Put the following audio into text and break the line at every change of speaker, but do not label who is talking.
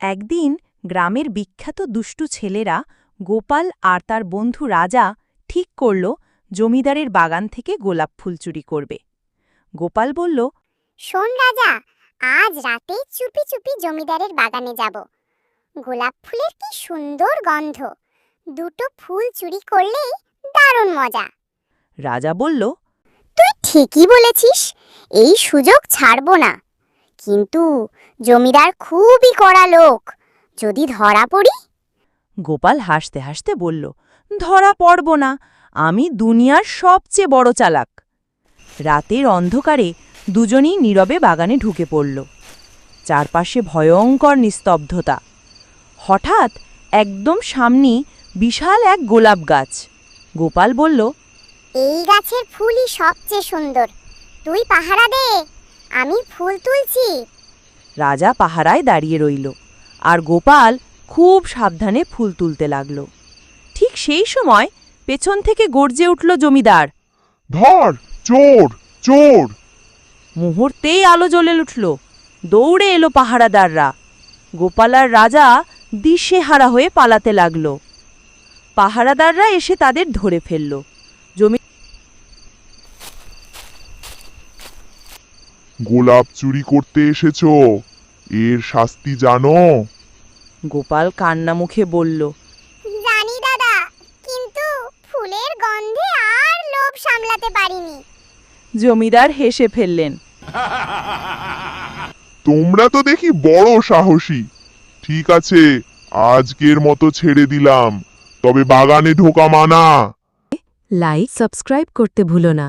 একদিন গ্রামের বিখ্যাত দুষ্টু ছেলেরা গোপাল আর তার বন্ধু রাজা ঠিক করল জমিদারের বাগান থেকে গোলাপ ফুল চুরি করবে। গোপাল বলল,
শোন রাজা, আজ রাতে চুপি চুপি জমিদারের বাগানে যাব। গোলাপ ফুলের কি সুন্দর গন্ধ, দুটো ফুল চুরি করলেই দারুণ মজা।
রাজা বলল,
তুই ঠিকই বলেছিস, এই সুযোগ ছাড়বো না। কিন্তু জমিদার খুবই কড়া লোক, যদি ধরা পড়ি?
গোপাল হাসতে হাসতে বলল, ধরা পড়ব না, আমি দুনিয়ার সবচেয়ে বড় চালাক। রাতের অন্ধকারে দুজনেই নীরবে বাগানে ঢুকে পড়ল। চারপাশে ভয়ঙ্কর নিস্তব্ধতা। হঠাৎ একদম সামনে বিশাল এক গোলাপ গাছ। গোপাল বলল,
এই গাছের ফুলই সবচেয়ে সুন্দর, তুই পাহারা দে, আমি ফুল তুলছি।
রাজা পাহারায় দাঁড়িয়ে রইল, আর গোপাল খুব সাবধানে ফুল তুলতে লাগল। ঠিক সেই সময় পেছন থেকে গর্জে উঠল জমিদার,
ধর, চোর চোর!
মুহূর্তেই আলো জ্বলে উঠল। দৌড়ে এলো পাহারাদাররা। গোপাল আর রাজা দিশেহারা হয়ে পালাতে লাগল। পাহারাদাররা এসে তাদের ধরে ফেলল।
গোলাপ চুরি করতে এসেছো, এর শাস্তি জানো?
গোপাল কান্না মুখে বলল,
জানি দাদা, কিন্তু ফুলের গন্ধে আর লোভ সামলাতে পারিনি।
জমিদার হেসে ফেললেন।
তোমরা তো দেখি বড় সাহসী। ঠিক আছে, আজকের মতো ছেড়ে দিলাম, তবে বাগানে ঢোকা মানা।
লাইক সাবস্ক্রাইব করতে ভুলো না।